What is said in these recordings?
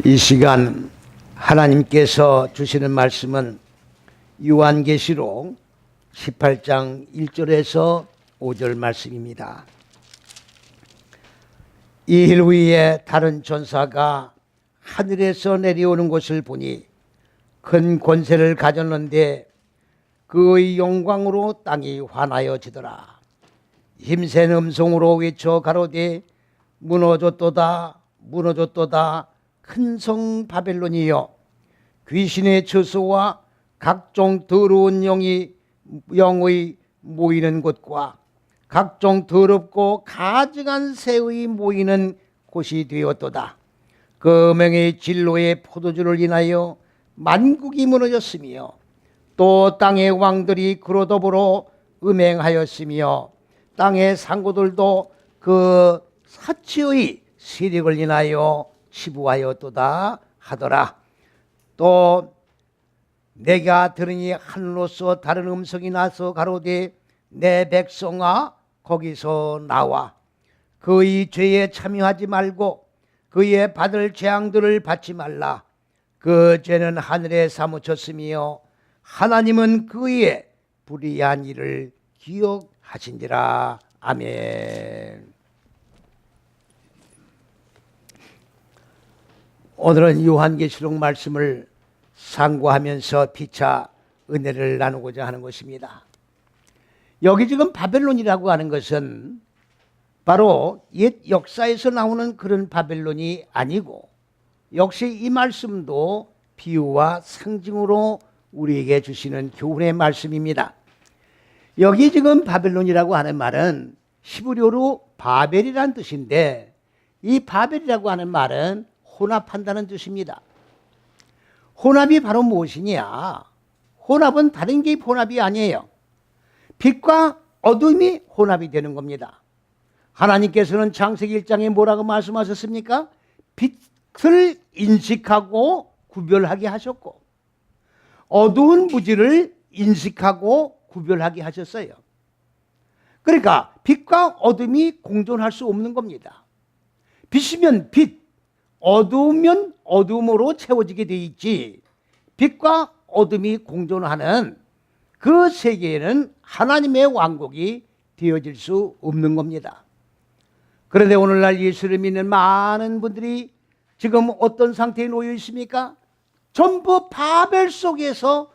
이 시간 하나님께서 주시는 말씀은 요한계시록 18장 1절에서 5절 말씀입니다. 이 일 위에 다른 전사가 하늘에서 내려오는 것을 보니 큰 권세를 가졌는데 그의 영광으로 땅이 환하여지더라. 힘센 음성으로 외쳐 가로되 무너졌도다 무너졌도다 큰 성 바벨론이여, 귀신의 처소와 각종 더러운 영의 모이는 곳과 각종 더럽고 가증한 새의 모이는 곳이 되었도다. 그 명의 진로의 포도주를 인하여 만국이 무너졌으며 또 땅의 왕들이 그로 더불어 음행하였으며 땅의 상고들도 그 사치의 세력을 인하여 치부하였도다 하더라. 또 내가 들으니 하늘로서 다른 음성이 나서 가로되 내 백성아 거기서 나와 그의 죄에 참여하지 말고 그의 받을 재앙들을 받지 말라. 그 죄는 하늘에 사무쳤으며 하나님은 그의 불의한 일을 기억하신지라. 아멘. 오늘은 요한계시록 말씀을 상고하면서 피차 은혜를 나누고자 하는 것입니다. 여기 지금 바벨론이라고 하는 것은 바로 옛 역사에서 나오는 그런 바벨론이 아니고, 역시 이 말씀도 비유와 상징으로 우리에게 주시는 교훈의 말씀입니다. 여기 지금 바벨론이라고 하는 말은 히브리어로 바벨이라는 뜻인데, 이 바벨이라고 하는 말은 혼합한다는 뜻입니다. 혼합이 바로 무엇이냐? 혼합은 다른 게 혼합이 아니에요. 빛과 어둠이 혼합이 되는 겁니다. 하나님께서는 창세기 1장에 뭐라고 말씀하셨습니까? 빛을 인식하고 구별하게 하셨고 어두운 무지를 인식하고 구별하게 하셨어요. 그러니까 빛과 어둠이 공존할 수 없는 겁니다. 빛이면 빛, 어두우면 어둠으로 채워지게 돼 있지, 빛과 어둠이 공존하는 그 세계에는 하나님의 왕국이 되어질 수 없는 겁니다. 그런데 오늘날 예수를 믿는 많은 분들이 지금 어떤 상태에 놓여 있습니까? 전부 바벨 속에서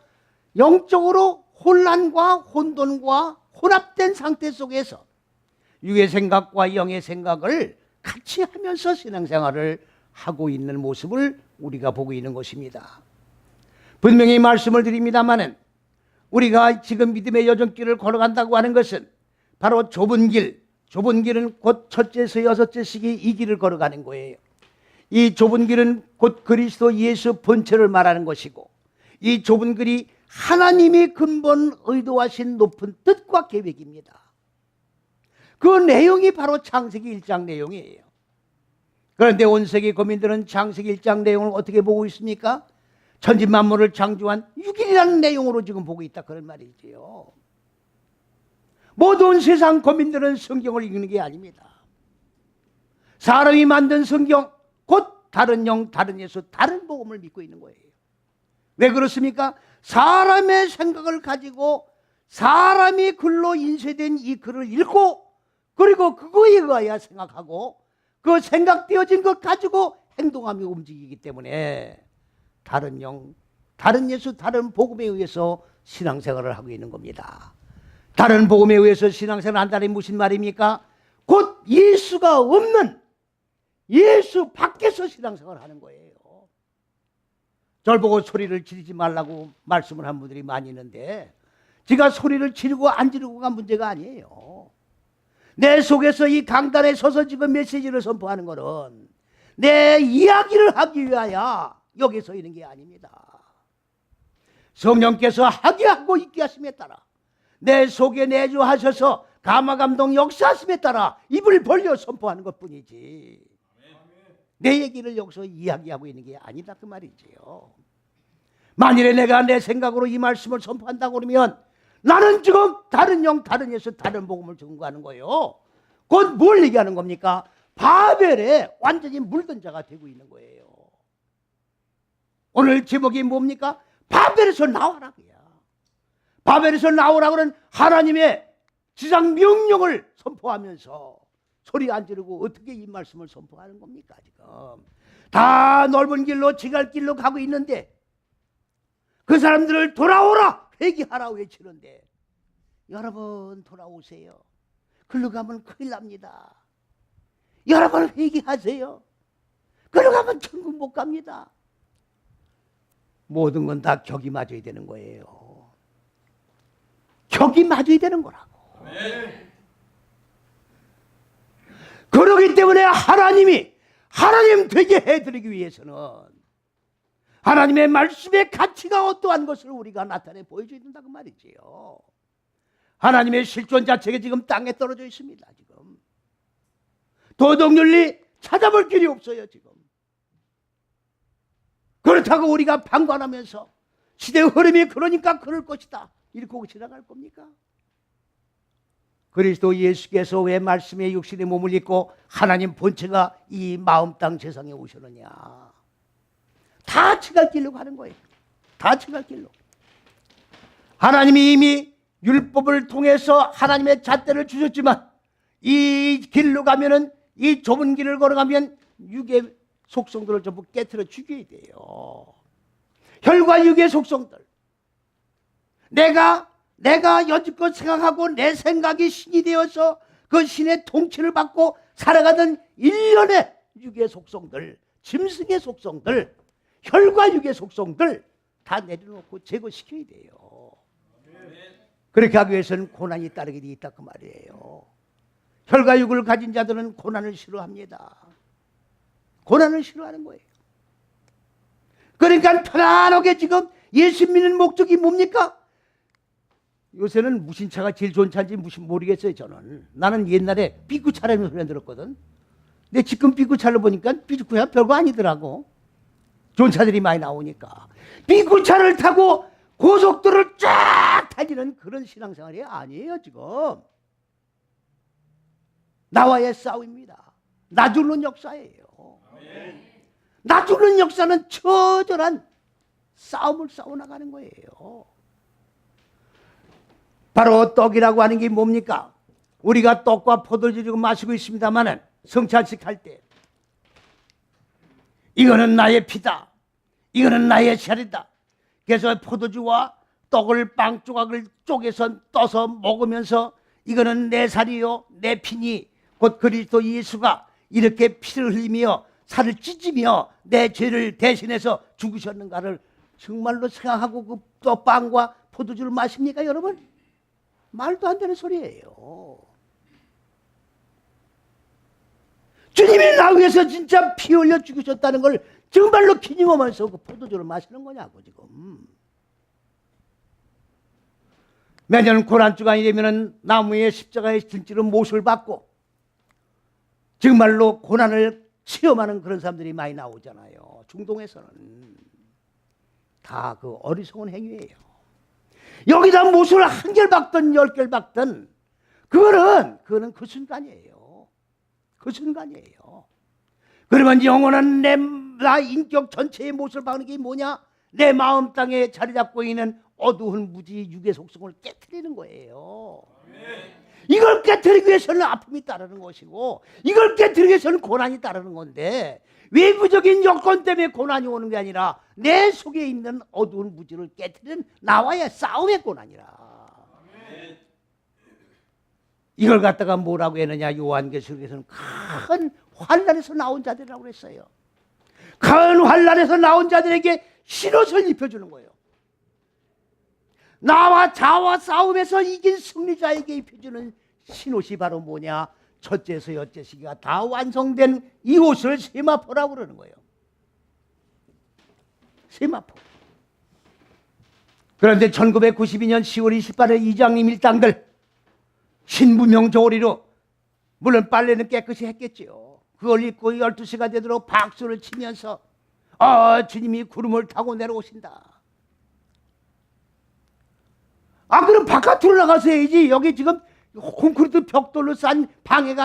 영적으로 혼란과 혼돈과 혼합된 상태 속에서 육의 생각과 영의 생각을 같이 하면서 신앙생활을 하고 있는 모습을 우리가 보고 있는 것입니다. 분명히 말씀을 드립니다마는 우리가 지금 믿음의 여정길을 걸어간다고 하는 것은 바로 좁은 길은 곧 첫째에서 여섯째씩이 이 길을 걸어가는 거예요. 이 좁은 길은 곧 그리스도 예수 본체를 말하는 것이고, 이 좁은 길이 하나님이 근본 의도하신 높은 뜻과 계획입니다. 그 내용이 바로 창세기 1장 내용이에요. 그런데 온 세계 거민들은 창세기 1장 내용을 어떻게 보고 있습니까? 천지만물을 창조한 6일이라는 내용으로 지금 보고 있다, 그런 말이지요. 모든 세상 거민들은 성경을 읽는 게 아닙니다. 사람이 만든 성경, 곧 다른 영, 다른 예수, 다른 복음을 믿고 있는 거예요. 왜 그렇습니까? 사람의 생각을 가지고 사람이 글로 인쇄된 이 글을 읽고, 그리고 그거에 의하여 생각하고 그 생각되어진 것 가지고 행동하며 움직이기 때문에 다른 영, 다른 예수, 다른 복음에 의해서 신앙생활을 하고 있는 겁니다. 다른 복음에 의해서 신앙생활을 한다는 무슨 말입니까? 곧 예수가 없는, 예수 밖에서 신앙생활을 하는 거예요. 절 보고 소리를 지르지 말라고 말씀을 한 분들이 많이 있는데, 제가 소리를 지르고 안 지르고가 문제가 아니에요. 내 속에서 이 강단에 서서 지금 메시지를 선포하는 것은 내 이야기를 하기 위하여 여기 서 있는 게 아닙니다. 성령께서 하게 하고 있게 하심에 따라 내 속에 내주하셔서 감화감동 역사하심에 따라 입을 벌려 선포하는 것뿐이지, 내 얘기를 여기서 이야기하고 있는 게 아니다, 그 말이지요. 만일에 내가 내 생각으로 이 말씀을 선포한다고 그러면 나는 지금 다른 영, 다른 예수, 다른 복음을 증거하는 거예요. 곧 뭘 얘기하는 겁니까? 바벨에 완전히 물든 자가 되고 있는 거예요. 오늘 제목이 뭡니까? 바벨에서 나와라. 바벨에서 나오라고는 하나님의 지상 명령을 선포하면서 소리 안 지르고 어떻게 이 말씀을 선포하는 겁니까? 지금 다 넓은 길로 지갈 길로 가고 있는데 그 사람들을 돌아오라 회개하라 외치는데 여러분 돌아오세요. 글로 가면 큰일 납니다. 여러분 회개하세요. 글로 가면 천국 못 갑니다. 모든 건 다 격이 맞아야 되는 거예요. 격이 맞아야 되는 거라고. 그러기 때문에 하나님 되게 해드리기 위해서는 하나님의 말씀의 가치가 어떠한 것을 우리가 나타내 보여줘야 된다고 말이지요. 하나님의 실존 자체가 지금 땅에 떨어져 있습니다. 지금 도덕윤리 찾아볼 길이 없어요. 지금 그렇다고 우리가 방관하면서 시대의 흐름이 그러니까 그럴 것이다 이렇게 하고 지나갈 겁니까? 그리스도 예수께서 왜 말씀의 육신의 몸을 입고 하나님 본체가 이 마음 땅 세상에 오셨느냐. 다 지갈 길로 가는 거예요. 다 지갈 길로. 하나님이 이미 율법을 통해서 하나님의 잣대를 주셨지만 이 길로 가면은 이 좁은 길을 걸어가면 육의 속성들을 전부 깨트려 죽여야 돼요. 혈과 육의 속성들. 내가 여지껏 생각하고 내 생각이 신이 되어서 그 신의 통치를 받고 살아가던 일련의 육의 속성들, 짐승의 속성들, 혈과 육의 속성들 다 내려놓고 제거시켜야 돼요. 그렇게 하기 위해서는 고난이 따르게 돼 있다 그 말이에요. 혈과 육을 가진 자들은 고난을 싫어합니다. 고난을 싫어하는 거예요. 그러니까 편안하게 지금 예수 믿는 목적이 뭡니까? 요새는 무슨 차가 제일 좋은 차인지 모르겠어요. 저는. 나는 옛날에 삐꾸차라는 소리 들었거든. 근데 지금 삐꾸차를 보니까 삐꾸차 별거 아니더라고. 좋은 차들이 많이 나오니까. 삐꾸차를 타고 고속도로를 쫙 달리는 그런 신앙생활이 아니에요. 지금 나와의 싸움입니다. 나 죽는 역사예요. 나 죽는 역사는 처절한 싸움을 싸워나가는 거예요. 바로 떡이라고 하는 게 뭡니까? 우리가 떡과 포도주를 마시고 있습니다마는 성찬식 할 때 이거는 나의 피다. 이거는 나의 살이다. 그래서 포도주와 떡을 빵 조각을 쪼개서 떠서 먹으면서 이거는 내 살이요 내 피니 곧 그리스도 예수가 이렇게 피를 흘리며 살을 찢으며 내 죄를 대신해서 죽으셨는가를 정말로 생각하고 그 떡빵과 포도주를 마십니까 여러분? 말도 안 되는 소리예요. 주님이 나 위해서 진짜 피 흘려 죽으셨다는 걸 정말로 기념하면서 그 포도주를 마시는 거냐고 지금. 매년 고난주간이 되면은 나무에 십자가에 진짜로 못을 받고 정말로 고난을 체험하는 그런 사람들이 많이 나오잖아요. 중동에서는 다 그 어리석은 행위예요. 여기다 못을 한 개를 박든 10개를 박든 그거는 그 순간이에요. 그 순간이에요. 그러면 영원한 나 인격 전체의 못을 박는 게 뭐냐? 내 마음 땅에 자리 잡고 있는 어두운 무지 육의 속성을 깨트리는 거예요. 이걸 깨트리기 위해서는 아픔이 따르는 것이고 이걸 깨트리기 위해서는 고난이 따르는 건데 외부적인 여건 때문에 고난이 오는 게 아니라 내 속에 있는 어두운 무지를 깨트리는 나와의 싸움의 고난이라. 이걸 갖다가 뭐라고 했느냐? 요한계시록에서는 큰 환난에서 나온 자들이라고 그랬어요. 큰 환난에서 나온 자들에게 신옷을 입혀주는 거예요. 나와 자와 싸움에서 이긴 승리자에게 입혀주는 신옷이 바로 뭐냐? 첫째에서 여째 시기가 다 완성된 이 옷을 세마포라고 그러는 거예요. 세마포. 그런데 1992년 10월 28일 이장님 일당들 신부명 조리로 물론 빨래는 깨끗이 했겠지요. 그걸 입고 12시가 되도록 박수를 치면서 주님이 구름을 타고 내려오신다. 그럼 바깥으로 나가서 해야지. 여기 지금 콘크리트 벽돌로 싼 방에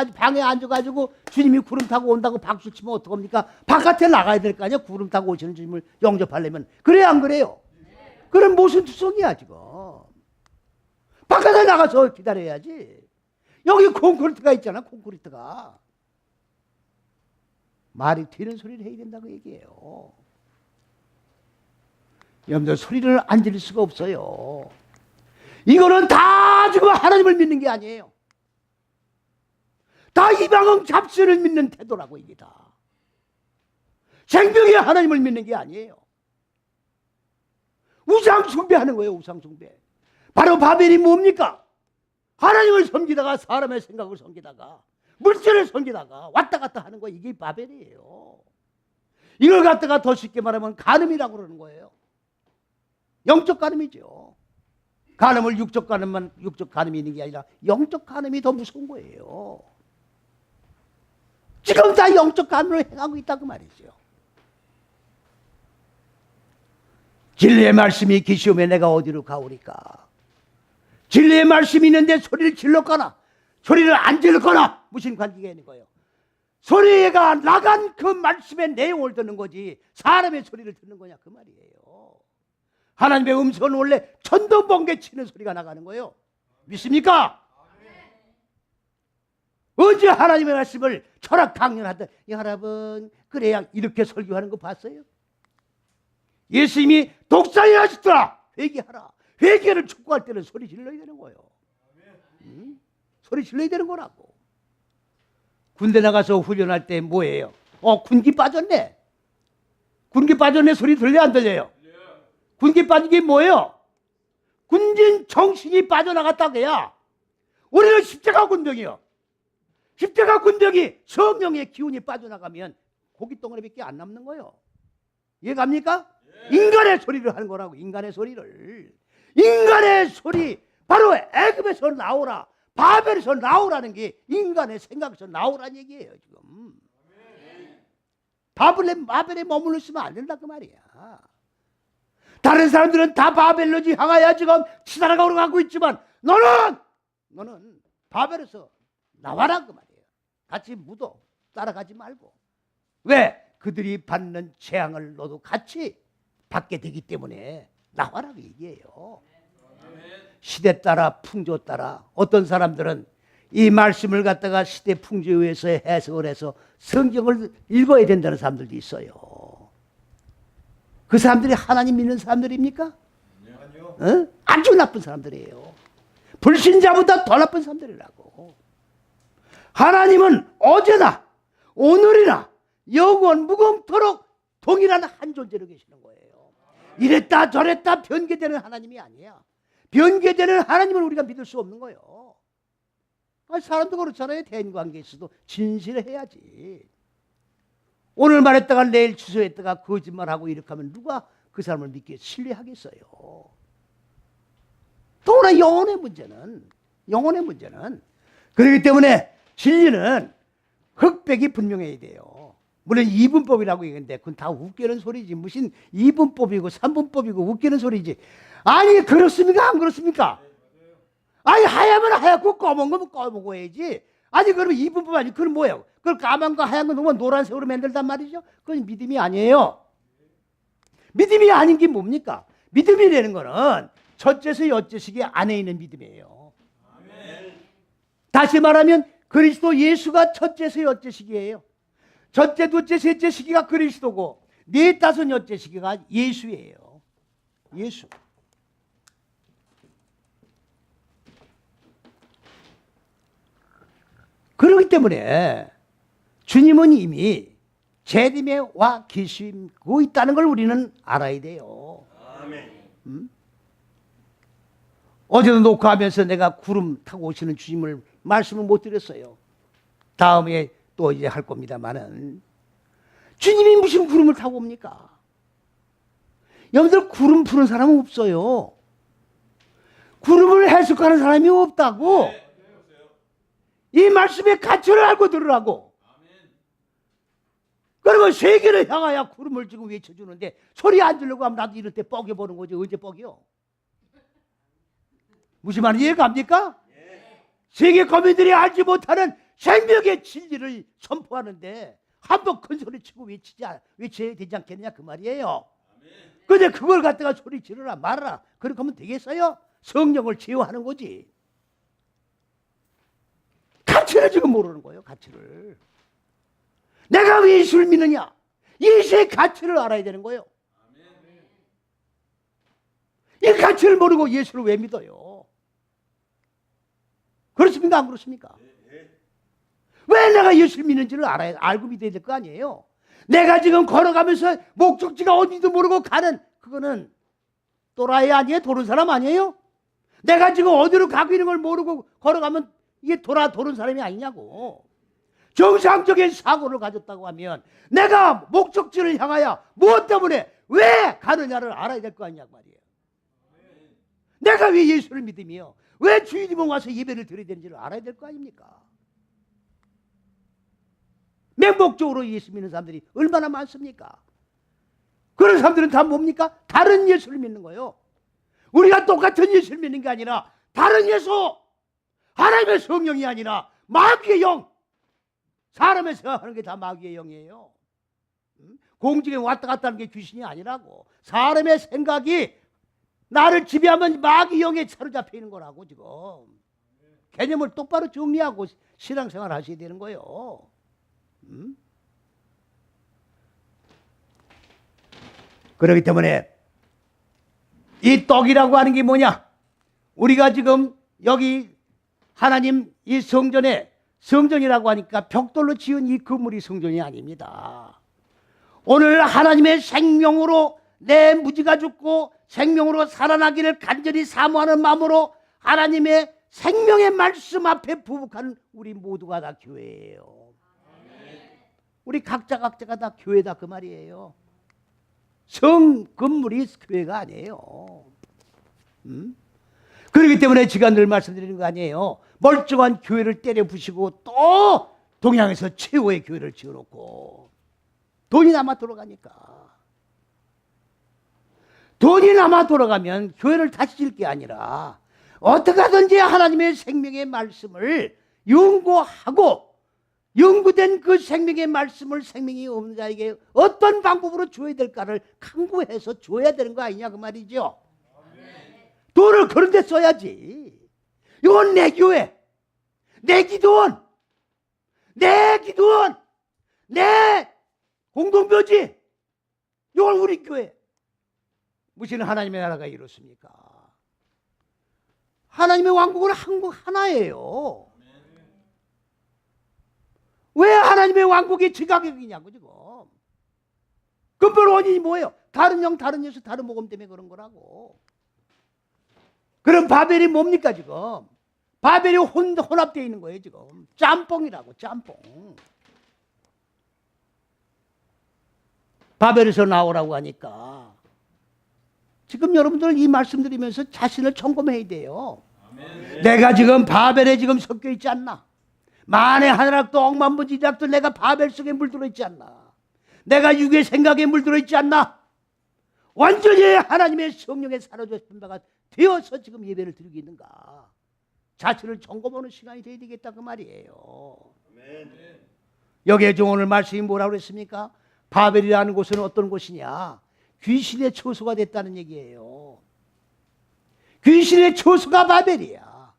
앉아가지고 주님이 구름 타고 온다고 박수 치면 어떡합니까? 바깥에 나가야 될 거 아니야? 구름 타고 오시는 주님을 영접하려면. 그래요, 안 그래요? 그럼 무슨 투성이야, 지금? 바깥에 나가서 기다려야지. 여기 콘크리트가 있잖아, 콘크리트가. 말이 튀는 소리를 해야 된다고 얘기해요. 여러분들 소리를 안 지를 수가 없어요. 이거는 다 지금 하나님을 믿는 게 아니에요. 다 이방은 잡신을 믿는 태도라고 이게 다. 생명의 하나님을 믿는 게 아니에요. 우상 숭배하는 거예요. 우상 숭배. 바로 바벨이 뭡니까? 하나님을 섬기다가 사람의 생각을 섬기다가 물질을 섬기다가 왔다 갔다 하는 거, 이게 바벨이에요. 이걸 갖다가 더 쉽게 말하면 간음이라고 그러는 거예요. 영적 간음이죠. 간음을 육적 간음이 있는 게 아니라 영적 간음이 더 무서운 거예요. 지금 다 영적 간음을 행하고 있다고 말이죠. 진리의 말씀이 계시오매 내가 어디로 가오리까? 진리의 말씀이 있는데 소리를 질렀거나 소리를 안 질렀거나 무슨 관계가 있는 거예요? 소리가 나간 그 말씀의 내용을 듣는 거지 사람의 소리를 듣는 거냐 그 말이에요. 하나님의 음성은 원래 천둥번개 치는 소리가 나가는 거예요. 믿습니까? 언제 하나님의 말씀을 철학 강연하던 여러분 그래야 이렇게 설교하는 거 봤어요? 예수님이 독사에 하시더라 회개하라. 회개를 촉구할 때는 소리 질러야 되는 거예요. 소리 질러야 되는 거라고. 군대 나가서 훈련할 때 뭐예요? 군기 빠졌네. 군기 빠졌네 소리 들려 안 들려요? 군기 빠진 게 뭐예요? 군진 정신이 빠져나갔다고야. 우리는 십자가 군병이요. 십자가 군병이 성령의 기운이 빠져나가면 고깃덩어리밖에 안 남는 거예요. 이해갑니까? 인간의 소리를 하는 거라고. 인간의 소리를. 인간의 소리 바로 애굽에서 나오라 바벨에서 나오라는 게 인간의 생각에서 나오라는 얘기예요. 지금 바벨에 머물러 있으면 안 된다 그 말이야. 다른 사람들은 다 바벨로 향하여 지금 치달아가고 가고 있지만 너는 바벨에서 나와라 그 말이에요. 같이 묻어. 따라가지 말고. 왜? 그들이 받는 재앙을 너도 같이 받게 되기 때문에 나와라 그 얘기예요. 시대 따라 풍조 따라 어떤 사람들은 이 말씀을 갖다가 시대 풍조에 의해서 해석을 해서 성경을 읽어야 된다는 사람들도 있어요. 그 사람들이 하나님 믿는 사람들입니까? 아니요. 아주 나쁜 사람들이에요. 불신자보다 더 나쁜 사람들이라고. 하나님은 어제나 오늘이나 영원 무궁토록 동일한 한 존재로 계시는 거예요. 이랬다 저랬다 변개되는 하나님이 아니야. 변개되는 하나님을 우리가 믿을 수 없는 거예요. 사람도 그렇잖아요. 대인관계에서도 진실해야지. 오늘 말했다가 내일 취소했다가 거짓말하고 이렇게 하면 누가 그 사람을 믿게 신뢰하겠어요. 더구나 영혼의 문제는 그렇기 때문에 진리는 흑백이 분명해야 돼요. 물론 이분법이라고 얘기하는데 그건 다 웃기는 소리지. 무슨 이분법이고 삼분법이고 웃기는 소리지. 아니 그렇습니까? 안 그렇습니까? 아니 하얗면 하얗고 검은 거면 검어야지. 아니 그러면 이분법 아니 그건 뭐예요? 그걸 까만 거 하얀 거 놓으면 노란색으로 만들단 말이죠. 그건 믿음이 아니에요. 믿음이 아닌 게 뭡니까? 믿음이라는 거는 첫째서 여째식이 안에 있는 믿음이에요. 다시 말하면 그리스도 예수가 첫째서 여째식이에요. 첫째, 둘째, 셋째 시기가 그리스도고 넷, 다섯, 여째 시기가 예수예요. 예수. 그렇기 때문에 주님은 이미 재림에 와 계시고 있다는 걸 우리는 알아야 돼요. 어제도 녹화하면서 내가 구름 타고 오시는 주님을 말씀을 못 드렸어요. 다음에 또 이제 할 겁니다만은 주님이 무슨 구름을 타고 옵니까? 여러분들 구름 푸는 사람은 없어요. 구름을 해석하는 사람이 없다고. 이 말씀의 가치를 알고 들으라고. 그러면 세계를 향하여 구름을 지금 외쳐주는데 소리 안 들려고 하면 나도 이럴 때 뻐겨보는 거지. 언제 뻐겨? 무슨 말인지 이해가 갑니까? 세계 거민들이 알지 못하는 생명의 진리를 선포하는데 한번 큰 소리 치고 외쳐야 되지 않겠느냐 그 말이에요. 근데 그걸 갖다가 소리 지르라 말아라 그렇게 하면 되겠어요? 성령을 제어하는 거지. 가치를 지금 모르는 거예요. 가치를. 내가 왜 예수를 믿느냐? 예수의 가치를 알아야 되는 거예요. 이 가치를 모르고 예수를 왜 믿어요? 그렇습니까? 안 그렇습니까? 왜 내가 예수를 믿는지를 알고 믿어야 될 거 아니에요? 내가 지금 걸어가면서 목적지가 어딘지도 모르고 가는 그거는 또라이 아니에요? 도는 사람 아니에요? 내가 지금 어디로 가고 있는 걸 모르고 걸어가면 이게 도는 사람이 아니냐고. 정상적인 사고를 가졌다고 하면 내가 목적지를 향하여 무엇 때문에 왜 가느냐를 알아야 될 거 아니냐고 말이에요. 내가 왜 예수를 믿으며 왜 주님은 와서 예배를 드려야 되는지를 알아야 될 거 아닙니까? 맹목적으로 예수 믿는 사람들이 얼마나 많습니까? 그런 사람들은 다 뭡니까? 다른 예수를 믿는 거예요. 우리가 똑같은 예수를 믿는 게 아니라 다른 예수, 하나님의 성령이 아니라 마귀의 영, 사람의 생각하는 게 다 마귀의 영이에요. 공중에 왔다 갔다 하는 게 귀신이 아니라고. 사람의 생각이 나를 지배하면 마귀 영에 사로잡혀 있는 거라고. 지금 개념을 똑바로 정리하고 신앙생활 하셔야 되는 거예요. 그렇기 때문에 이 떡이라고 하는 게 뭐냐? 우리가 지금 여기 하나님 이 성전에, 성전이라고 하니까 벽돌로 지은 이 건물이 성전이 아닙니다. 오늘 하나님의 생명으로 내 무지가 죽고 생명으로 살아나기를 간절히 사모하는 마음으로 하나님의 생명의 말씀 앞에 부복하는 우리 모두가 다 교회예요. 우리 각자가 다 교회다 그 말이에요. 성 건물이 교회가 아니에요. 그렇기 때문에 제가 늘 말씀드리는 거 아니에요. 멀쩡한 교회를 때려 부시고 또 동양에서 최고의 교회를 지어놓고 돈이 남아 돌아가니까. 돈이 남아 돌아가면 교회를 다시 지을 게 아니라 어떻게 하든지 하나님의 생명의 말씀을 연구하고 연구된 그 생명의 말씀을 생명이 없는 자에게 어떤 방법으로 줘야 될까를 강구해서 줘야 되는 거 아니냐 그 말이죠. 돈을 그런 데 써야지. 이건 내 교회, 내 기도원, 내 공동묘지, 이건 우리 교회. 무슨 하나님의 나라가 이렇습니까? 하나님의 왕국은 한국 하나예요. 왜 하나님의 왕국이 지가격이냐고 지금. 근본 원인이 뭐예요? 다른 영, 다른 예수, 다른 복음 때문에 그런 거라고. 그럼 바벨이 뭡니까 지금? 바벨이 혼합되어 있는 거예요 지금. 짬뽕이라고, 짬뽕. 바벨에서 나오라고 하니까 지금 여러분들 이 말씀 드리면서 자신을 점검해야 돼요. 아멘. 내가 지금 바벨에 지금 섞여 있지 않나? 만에 하나락도 억만무지락도 내가 바벨 속에 물들어 있지 않나? 내가 육의 생각에 물들어 있지 않나? 완전히 하나님의 성령에 사로잡힌 바가 되어서 지금 예배를 드리고 있는가? 자신을 점검하는 시간이 되어야 되겠다 그 말이에요. 아멘. 여기에 좀 오늘 말씀이 뭐라고 그랬습니까? 바벨이라는 곳은 어떤 곳이냐? 귀신의 처소가 됐다는 얘기예요. 귀신의 처소가 바벨이야.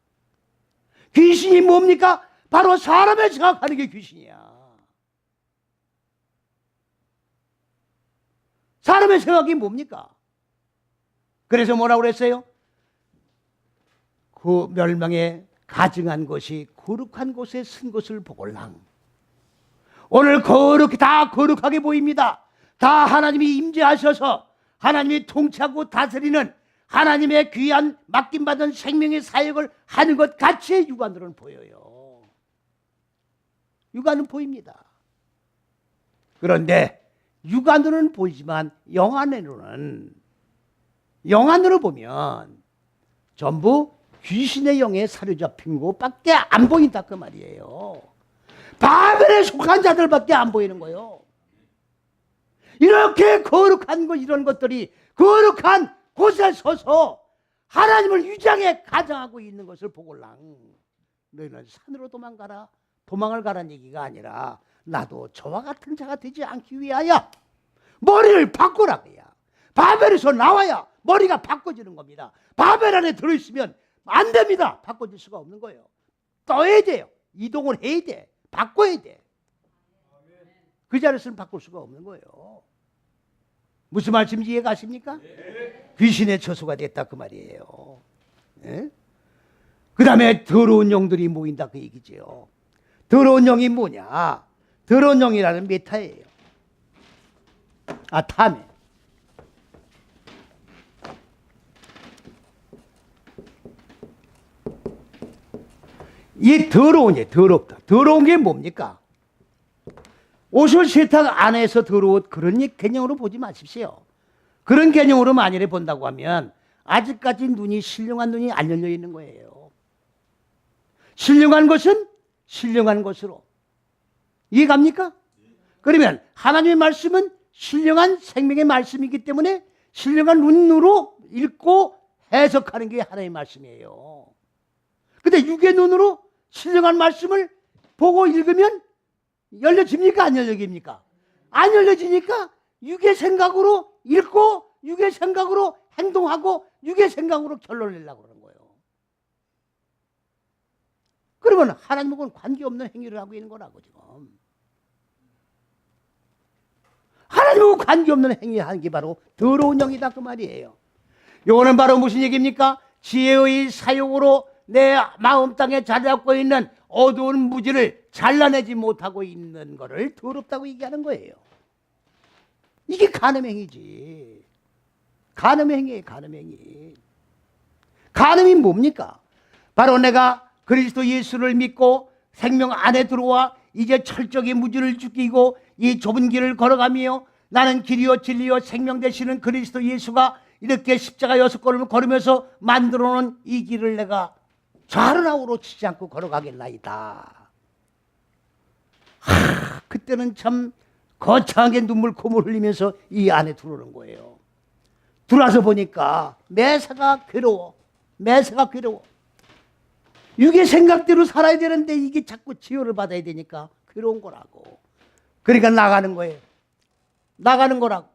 귀신이 뭡니까? 바로 사람을 생각하는 게 귀신이야. 사람의 생각이 뭡니까? 그래서 뭐라고 그랬어요? 그 멸망에 가증한 것이 거룩한 곳에 쓴 것을 보걸랑. 오늘 다 거룩하게 보입니다. 다 하나님이 임재하셔서 하나님이 통치하고 다스리는 하나님의 귀한 맡김받은 생명의 사역을 하는 것 같이 육안으로는 보여요. 육안은 보입니다. 그런데 육안으로는 보이지만 영안으로 보면 전부 귀신의 영에 사로잡힌 것밖에 안 보인다 그 말이에요. 바벨에 속한 자들밖에 안 보이는 거예요. 이렇게 거룩한 것 이런 것들이 거룩한 곳에 서서 하나님을 위장에 가장하고 있는 것을 보걸랑. 너희는 산으로 도망가라. 도망을 가라는 얘기가 아니라 나도 저와 같은 자가 되지 않기 위하여 머리를 바꾸라 그야. 바벨에서 나와야 머리가 바꿔지는 겁니다. 바벨 안에 들어있으면 안 됩니다. 바꿔질 수가 없는 거예요. 떠야 돼요. 이동을 해야 돼. 바꿔야 돼. 그 자리에서는 바꿀 수가 없는 거예요. 무슨 말씀인지 이해가 가십니까? 귀신의 처소가 됐다 그 말이에요. 예? 그 다음에 더러운 영들이 모인다 그 얘기죠. 더러운 영이 뭐냐? 더러운 영이라는 메타예요. 타메. 이 더러운 게 더럽다. 더러운 게 뭡니까? 옷을 세탁 안에서 더러운 그런 개념으로 보지 마십시오. 그런 개념으로 만일에 본다고 하면 아직까지 신령한 눈이 안 열려 있는 거예요. 신령한 것은 신령한 것으로. 이해갑니까? 그러면 하나님의 말씀은 신령한 생명의 말씀이기 때문에 신령한 눈으로 읽고 해석하는 게 하나님의 말씀이에요. 근데 육의 눈으로 신령한 말씀을 보고 읽으면 열려집니까? 안 열려집니까? 안 열려지니까 육의 생각으로 읽고 육의 생각으로 행동하고 육의 생각으로 결론을 내려고 그러는 거예요. 그러면 하나님하고는 관계없는 행위를 하고 있는 거라고 지금. 하나님하고 관계없는 행위를 하는 게 바로 더러운 영이다 그 말이에요. 이거는 바로 무슨 얘기입니까? 지혜의 사용으로 내 마음 땅에 자리 잡고 있는 어두운 무지를 잘라내지 못하고 있는 것을 더럽다고 얘기하는 거예요. 이게 간음행위지. 간음행위예요. 간음행위. 간음이 뭡니까? 바로 내가 그리스도 예수를 믿고 생명 안에 들어와 이제 철저히 무지를 죽이고 이 좁은 길을 걸어가며 나는 길이요 진리요 생명 되시는 그리스도 예수가 이렇게 십자가 6걸음을 걸으면서 만들어놓은 이 길을 내가 좌로나 우로 치지 않고 걸어가겠나이다. 그때는 참 거창하게 눈물 콧물 흘리면서 이 안에 들어오는 거예요. 들어와서 보니까 매사가 괴로워. 매사가 괴로워. 육의 생각대로 살아야 되는데 이게 자꾸 치유를 받아야 되니까 괴로운 거라고. 그러니까 나가는 거예요. 나가는 거라고.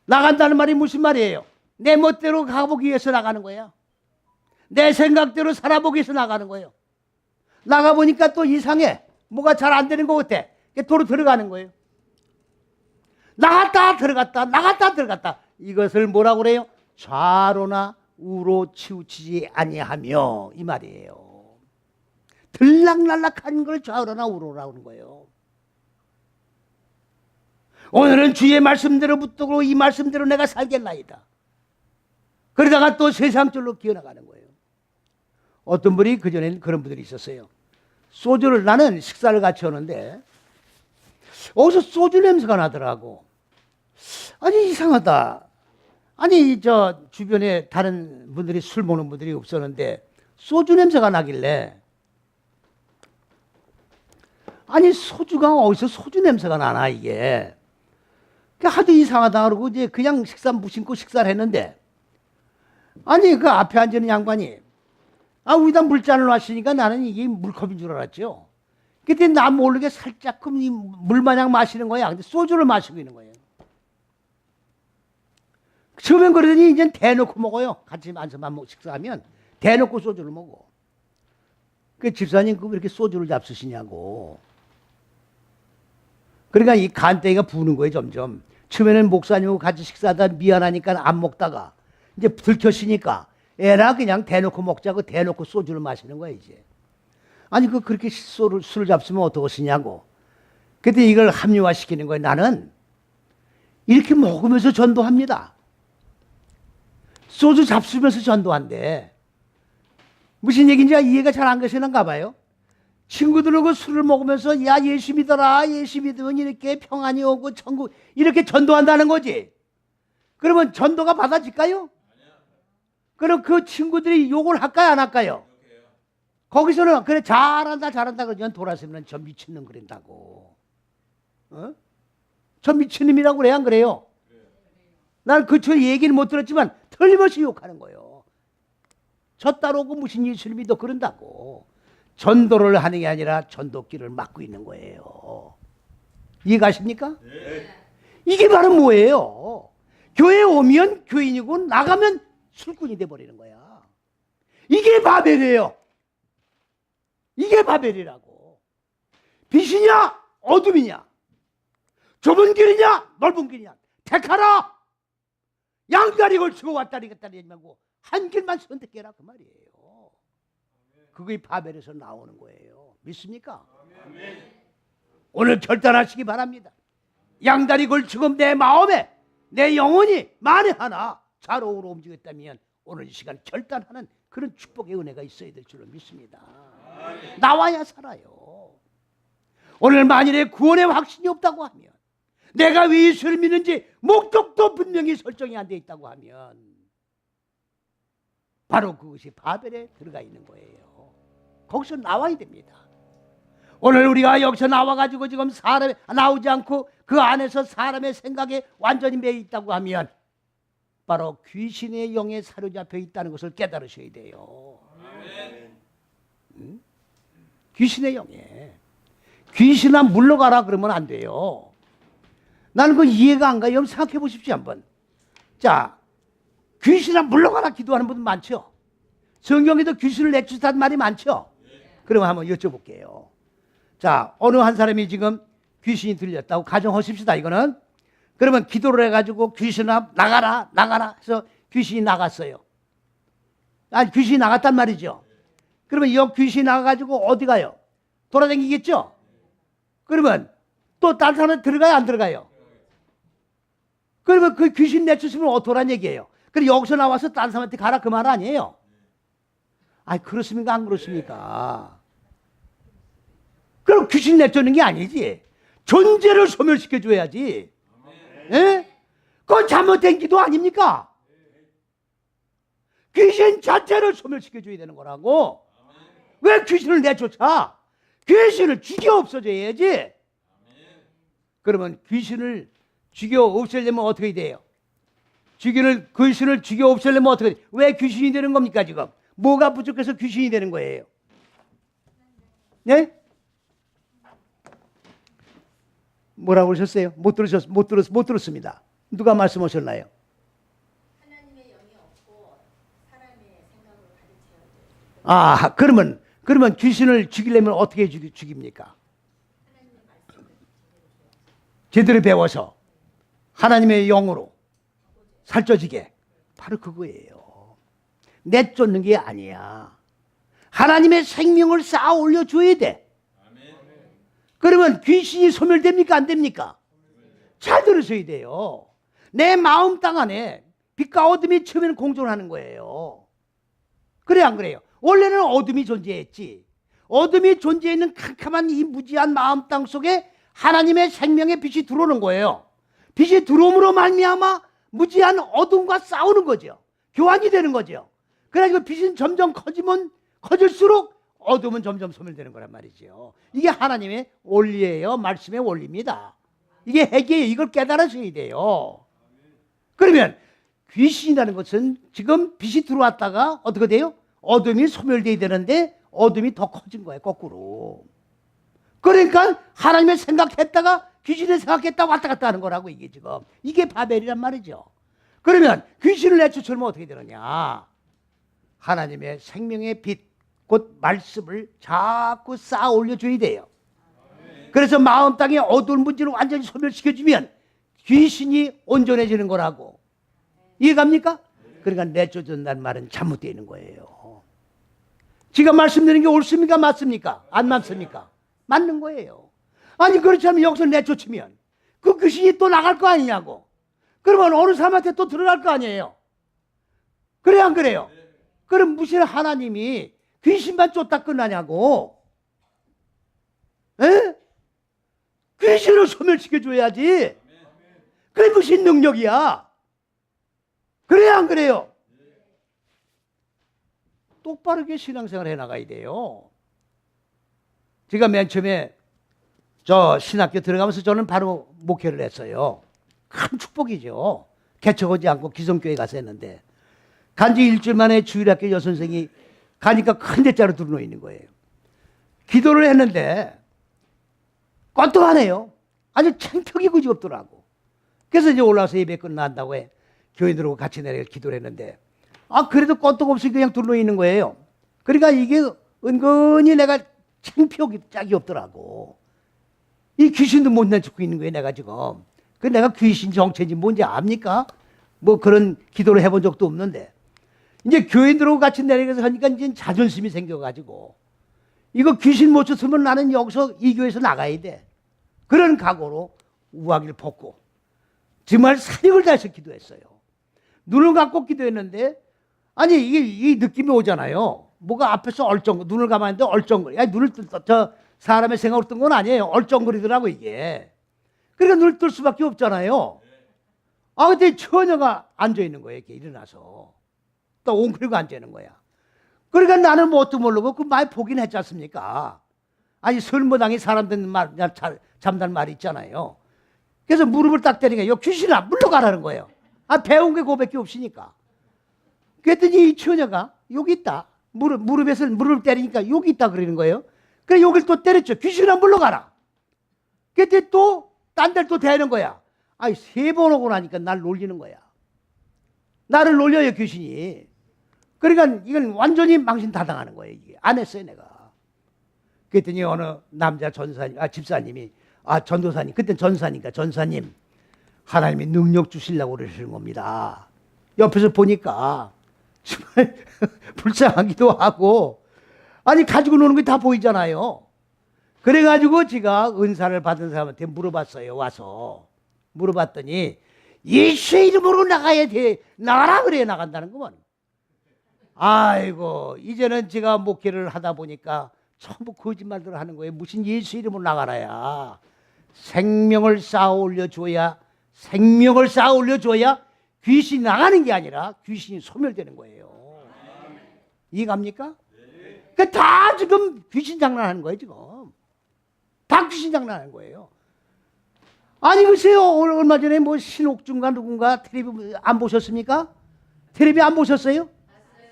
나간다는 말이 무슨 말이에요? 내 멋대로 가보기 위해서 나가는 거예요. 내 생각대로 살아보기 위해서 나가는 거예요. 나가보니까 또 이상해. 뭐가 잘 안 되는 것 같아. 도로 들어가는 거예요. 나갔다 들어갔다 나갔다 들어갔다. 이것을 뭐라고 그래요? 좌로나 우로 치우치지 아니하며 이 말이에요. 들락날락한 걸 좌로나 우로라고 하는 거예요. 오늘은 주의 말씀대로 붙들고 이 말씀대로 내가 살겠나이다. 그러다가 또 세상줄로 기어나가는 거예요. 어떤 분이 그전에는 그런 분들이 있었어요. 소주를 나는 식사를 같이 하는데 어디서 소주 냄새가 나더라고. 아니 이상하다. 아니 저 주변에 다른 분들이 술 먹는 분들이 없었는데 소주 냄새가 나길래 아니 소주가 어디서 소주 냄새가 나나 이게. 하도 이상하다 그러고 이제 그냥 식사 무심코 식사를 했는데 아니 그 앞에 앉은 양반이 우리다 물잔을 놨으니까 나는 이게 물컵인 줄 알았죠. 그때 나 모르게 살짝 물마냥 마시는 거야. 근데 소주를 마시고 있는 거예요. 처음엔 그러더니 이제 대놓고 먹어요. 같이 앉아만 식사하면 대놓고 소주를 먹어. 그 집사님 왜 이렇게 소주를 잡수시냐고. 그러니까 이 간땡이가 부는 거예요 점점. 처음에는 목사님하고 같이 식사하다 미안하니까 안 먹다가 이제 들켰으니까 애나 그냥 대놓고 먹자고 대놓고 소주를 마시는 거야 이제. 아니 그렇게 술을 잡수면 어떠시냐고. 그때 이걸 합리화시키는 거예요. 나는 이렇게 먹으면서 전도합니다. 소주 잡수면서 전도한대. 무슨 얘기인지 이해가 잘 안 가시는가 봐요. 친구들하고 술을 먹으면서 야 예수 믿어라. 예수 믿으면 이렇게 평안이 오고 천국 이렇게 전도한다는 거지. 그러면 전도가 받아질까요? 그럼 그 친구들이 욕을 할까요 안 할까요? 거기서는 그래 잘한다 잘한다 그러면 돌아서면 저 미친놈 그런다고. 저 미친놈이라고 그래 안 그래요? 난 그쪽 얘기는 못 들었지만 틀림없이 욕하는 거예요. 저 따라오고 무슨 예수님이 더 그런다고. 전도를 하는 게 아니라 전도길을 막고 있는 거예요. 이해가십니까? 네. 이게 바로 뭐예요? 교회에 오면 교인이고 나가면 술꾼이 돼버리는 거야. 이게 바벨이에요. 이게 바벨이라고. 빛이냐 어둠이냐, 좁은 길이냐 넓은 길이냐 택하라. 양다리 걸치고 왔다리 갔다리 하지 말고 한 길만 선택해라 그 말이에요. 그게 바벨에서 나오는 거예요. 믿습니까? 오늘 결단하시기 바랍니다. 양다리 걸치고 내 마음에 내 영혼이 만에 하나 좌로우로 움직였다면 오늘 이 시간 결단하는 그런 축복의 은혜가 있어야 될 줄로 믿습니다. 나와야 살아요. 오늘 만일에 구원의 확신이 없다고 하면, 내가 왜 예수를 믿는지 목적도 분명히 설정이 안 돼 있다고 하면 바로 그것이 바벨에 들어가 있는 거예요. 거기서 나와야 됩니다. 오늘 우리가 여기서 나와가지고 지금 사람이 나오지 않고 그 안에서 사람의 생각에 완전히 매여 있다고 하면 바로 귀신의 영에 사로잡혀 있다는 것을 깨달으셔야 돼요. 응? 귀신의 영에. 귀신아 물러가라 그러면 안 돼요. 나는 그 이해가 안 가요. 여러분 생각해 보십시오 한번. 자, 귀신아 물러가라 기도하는 분들 많죠. 성경에도 귀신을 내쫓았다는 말이 많죠. 그러면 한번 여쭤볼게요. 자, 어느 한 사람이 지금 귀신이 들렸다고 가정하십시다. 이거는. 그러면 기도를 해가지고 귀신아 나가라 나가라 해서 귀신이 나갔어요. 아니 귀신이 나갔단 말이죠. 그러면 이 귀신이 나가가지고 어디 가요? 돌아다니겠죠? 그러면 또 다른 사람한테 들어가요 안 들어가요? 그러면 그 귀신 내쫓으면 어떠란 얘기예요? 그럼 여기서 나와서 다른 사람한테 가라 그 말 아니에요? 아니 그렇습니까 안 그렇습니까? 그럼 귀신 내쫓는 게 아니지. 존재를 소멸시켜줘야지. 예? 그건 잘못된 기도 아닙니까? 귀신 자체를 소멸시켜줘야 되는 거라고. 왜 귀신을 내쫓아? 귀신을 죽여 없어져야지. 그러면 귀신을 죽여 없애려면 어떻게 돼요? 귀신을 죽여 없애려면 어떻게 돼요? 왜 귀신이 되는 겁니까 지금? 뭐가 부족해서 귀신이 되는 거예요? 네? 뭐라고 그러셨어요? 못 들었습니다. 누가 말씀하셨나요? 하나님의 영이 없고 사람의 생각으로 가르쳐야 돼요. 아, 그러면 귀신을 죽이려면 어떻게 죽입니까? 제대로 배워서 하나님의 영으로 살쪄지게. 바로 그거예요. 내쫓는 게 아니야. 하나님의 생명을 쌓아 올려줘야 돼. 그러면 귀신이 소멸됩니까 안 됩니까? 잘 들으셔야 돼요. 내 마음 땅 안에 빛과 어둠이 처음에는 공존하는 거예요. 그래 안 그래요? 원래는 어둠이 존재했지. 어둠이 존재했는 캄캄한 이 무지한 마음 땅 속에 하나님의 생명의 빛이 들어오는 거예요. 빛이 들어옴으로 말미암아 무지한 어둠과 싸우는 거죠. 교환이 되는 거죠. 그래가지고 빛은 점점 커지면 커질수록 어둠은 점점 소멸되는 거란 말이죠. 이게 하나님의 원리예요. 말씀의 원리입니다. 이게 핵이에요. 이걸 깨달으셔야 돼요. 그러면 귀신이라는 것은 지금 빛이 들어왔다가 어떻게 돼요? 어둠이 소멸돼야 되는데 어둠이 더 커진 거예요. 거꾸로. 그러니까 하나님의 생각했다가 귀신의 생각했다가 왔다 갔다 하는 거라고 이게 지금. 이게 바벨이란 말이죠. 그러면 귀신을 내쫓으면 어떻게 되느냐? 하나님의 생명의 빛 곧 말씀을 자꾸 쌓아 올려줘야 돼요. 그래서 마음 땅에 어두운 문제를 완전히 소멸시켜주면 귀신이 온전해지는 거라고. 이해갑니까? 그러니까 내쫓는다는 말은 잘못되어 있는 거예요. 지금 말씀드리는 게 옳습니까? 맞습니까? 안 맞습니까? 맞는 거예요. 아니 그렇지 않으면 여기서 내쫓으면 그 귀신이 또 나갈 거 아니냐고. 그러면 어느 사람한테 또 들어갈 거 아니에요. 그래 안 그래요? 그럼 무슨 하나님이 귀신만 쫓다 끝나냐고. 에? 귀신을 소멸시켜줘야지. 그게 무슨 능력이야. 그래 안 그래요? 똑바르게 신앙생활 해나가야 돼요. 제가 맨 처음에 저 신학교 들어가면서 저는 바로 목회를 했어요. 큰 축복이죠. 개척하지 않고 기성교회 가서 했는데 간지 일주일 만에 주일학교 여선생이 가니까 큰 대자로 들어놓여 있는 거예요. 기도를 했는데 껐더하네요. 아주 창피하게 그지없더라고. 그래서 이제 올라와서 예배 끝난다고 해. 교인들하고 같이 내려 기도를 했는데 그래도 껐도 없이 그냥 들어놓여 있는 거예요. 그러니까 이게 은근히 내가 창피하기 짝이 없더라고. 이 귀신도 못 내쫓고 있는 거예요, 내가 지금. 그 내가 귀신 정체인지 뭔지 압니까? 뭐 그런 기도를 해본 적도 없는데. 이제 교인들하고 같이 내려가서 하니까 이제 자존심이 생겨가지고 이거 귀신 못 쫓으면 나는 여기서 이 교회에서 나가야 돼. 그런 각오로 우아기를 벗고 정말 사력을 다해서 기도했어요. 눈을 감고 기도했는데 아니 이게 이 느낌이 오잖아요. 뭐가 앞에서 눈을 감았는데 얼쩡거려. 야, 눈을 저 사람의 생각으로 뜬 건 아니에요. 얼쩡거리더라고 이게. 그러니까 눈을 뜰 수밖에 없잖아요. 그때 처녀가 앉아 있는 거예요. 이렇게 일어나서 또 옹크리고 앉아 있는 거야. 그러니까 나는 뭣도 모르고 그 말 보긴 했지 않습니까? 아니 설모당이 사람 듣는 말, 잠단 말이 있잖아요. 그래서 무릎을 딱 때리니까 요 귀신아 물러가라는 거예요. 배운 게 그거밖에 없으니까. 그랬더니 이 처녀가 여기 있다. 무릎에서 무릎을 때리니까 여기 있다 그러는 거예요. 그래 여길 또 때렸죠. 귀신아 물러가라. 그때 또 딴 데를 또 대는 거야. 세 번 오고 나니까 날 놀리는 거야. 나를 놀려요 귀신이. 그러니까 이건 완전히 망신다당하는 거예요. 이게 안 했어요 내가. 그랬더니 어느 남자 전사님, 집사님이 전도사님, 그때 전사니까 전사님 하나님이 능력 주시려고 그러시는 겁니다. 옆에서 보니까 정말 불쌍하기도 하고 가지고 노는 게 다 보이잖아요. 그래가지고 제가 은사를 받은 사람한테 물어봤어요. 와서 물어봤더니 예수의 이름으로 나가야 돼. 나가라 그래야 나간다는 거만. 아이고 이제는 제가 목회를 하다 보니까 전부 거짓말들 하는 거예요. 무슨 예수 이름으로 나가라야. 생명을 쌓아 올려줘야 귀신이 나가는 게 아니라 귀신이 소멸되는 거예요. 이해갑니까? 그 다 지금 귀신 장난하는 거예요 지금. 다 귀신 장난하는 거예요. 글쎄요 오늘 얼마 전에 뭐 신옥중가 누군가 텔레비 안 보셨습니까? 텔레비 안 보셨어요?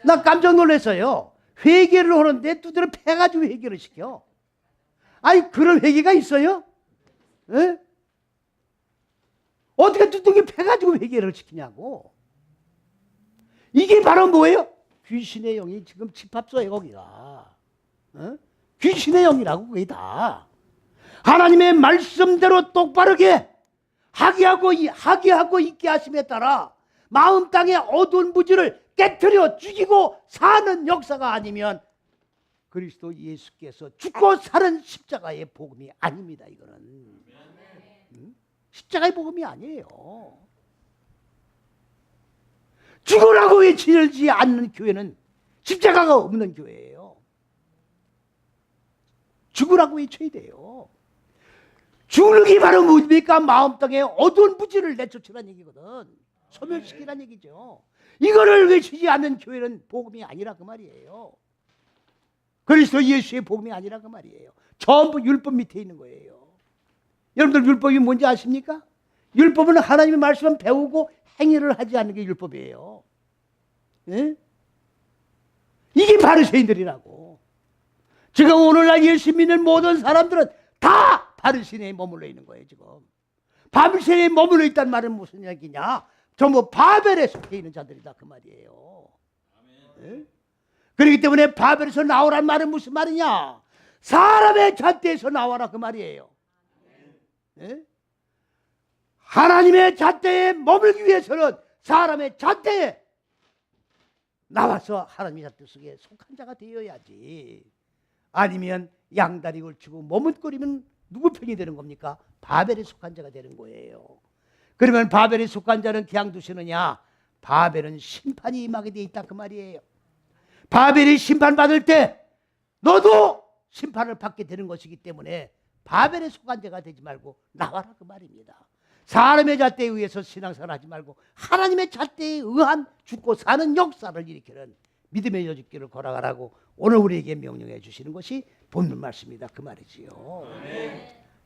나 깜짝 놀랐어요. 회개를 하는데 두드려 패가지고 회개를 시켜. 그런 회개가 있어요? 에? 어떻게 두들겨 패가지고 회개를 시키냐고. 이게 바로 뭐예요? 귀신의 영이 지금 집합소에 거기가. 귀신의 영이라고 그게 다. 하나님의 말씀대로 똑바르게 하게 있게 하심에 따라 마음 땅의 어두운 무지를 깨트려 죽이고 사는 역사가 아니면 그리스도 예수께서 죽고 사는 십자가의 복음이 아닙니다. 이거는 십자가의 복음이 아니에요. 죽으라고 외치지 않는 교회는 십자가가 없는 교회예요. 죽으라고 외쳐야 돼요. 죽는 게 바로 뭡니까? 마음 땅에 어두운 무지를 내쫓으라는 얘기거든. 소멸시키라는 얘기죠. 이거를 외치지 않는 교회는 복음이 아니라 그 말이에요. 그리스도 예수의 복음이 아니라 그 말이에요. 전부 율법 밑에 있는 거예요. 여러분들 율법이 뭔지 아십니까? 율법은 하나님의 말씀을 배우고 행위를 하지 않는 게 율법이에요. 예? 이게 바리새인들이라고. 지금 오늘날 예수 믿는 모든 사람들은 다 바리새인에 머물러 있는 거예요. 지금 바리새인에 머물러 있다는 말은 무슨 얘기냐? 전부 바벨에 속해 있는 자들이다 그 말이에요. 예? 그렇기 때문에 바벨에서 나오란 말은 무슨 말이냐? 사람의 잣대에서 나와라 그 말이에요. 예? 하나님의 잣대에 머물기 위해서는 사람의 잣대에 나와서 하나님의 잣대 속에 속한 자가 되어야지. 아니면 양다리 걸치고 머뭇거리면 누구 편이 되는 겁니까? 바벨에 속한 자가 되는 거예요. 그러면 바벨에 속한 자는 그냥 두시느냐? 바벨은 심판이 임하게 돼 있다 그 말이에요. 바벨이 심판받을 때 너도 심판을 받게 되는 것이기 때문에 바벨에 속한 자가 되지 말고 나와라 그 말입니다. 사람의 잣대에 의해서 신앙생활 하지 말고 하나님의 잣대에 의한 죽고 사는 역사를 일으키는 믿음의 여집길을 걸어가라고 오늘 우리에게 명령해 주시는 것이 본문 말씀이다 그 말이지요.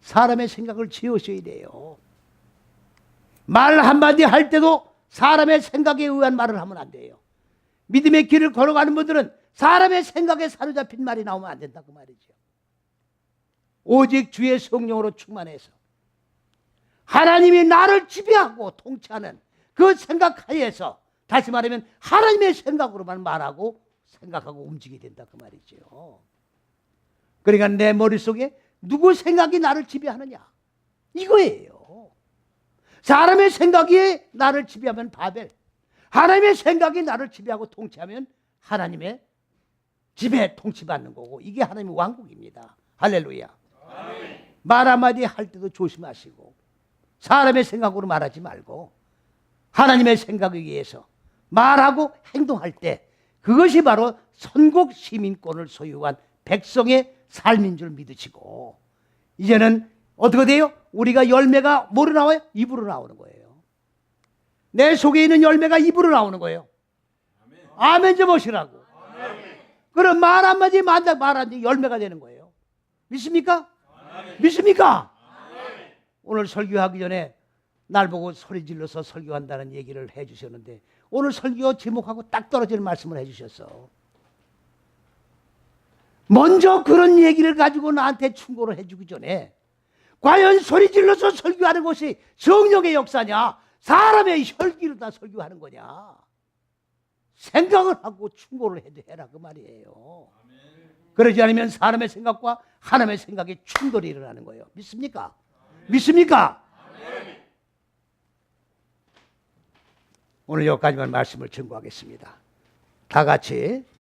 사람의 생각을 지우셔야 돼요. 말 한마디 할 때도 사람의 생각에 의한 말을 하면 안 돼요. 믿음의 길을 걸어가는 분들은 사람의 생각에 사로잡힌 말이 나오면 안 된다 그 말이죠. 오직 주의 성령으로 충만해서 하나님이 나를 지배하고 통치하는 그 생각 하에서, 다시 말하면 하나님의 생각으로만 말하고 생각하고 움직이게 된다 그 말이죠. 그러니까 내 머릿속에 누구 생각이 나를 지배하느냐 이거예요. 사람의 생각이 나를 지배하면 바벨, 하나님의 생각이 나를 지배하고 통치하면 하나님의 지배 통치받는 거고, 이게 하나님의 왕국입니다. 할렐루야. 아멘. 말 한마디 할 때도 조심하시고 사람의 생각으로 말하지 말고 하나님의 생각에 의해서 말하고 행동할 때 그것이 바로 선국 시민권을 소유한 백성의 삶인 줄 믿으시고, 이제는 어떻게 돼요? 우리가 열매가 뭐로 나와요? 입으로 나오는 거예요. 내 속에 있는 열매가 입으로 나오는 거예요. 아멘 좀 하시라고. 그럼 말 한마디 말한지 열매가 되는 거예요. 믿습니까? 믿습니까? 오늘 설교하기 전에 날 보고 소리 질러서 설교한다는 얘기를 해 주셨는데, 오늘 설교 제목하고 딱 떨어지는 말씀을 해 주셨어. 먼저 그런 얘기를 가지고 나한테 충고를 해 주기 전에 과연 소리 질러서 설교하는 것이 성령의 역사냐, 사람의 혈기로 다 설교하는 거냐, 생각을 하고 충고를 해라 그 말이에요. 그러지 않으면 사람의 생각과 하나님의 생각에 충돌이 일어나는 거예요. 믿습니까? 믿습니까? 오늘 여기까지만 말씀을 전구하겠습니다. 다 같이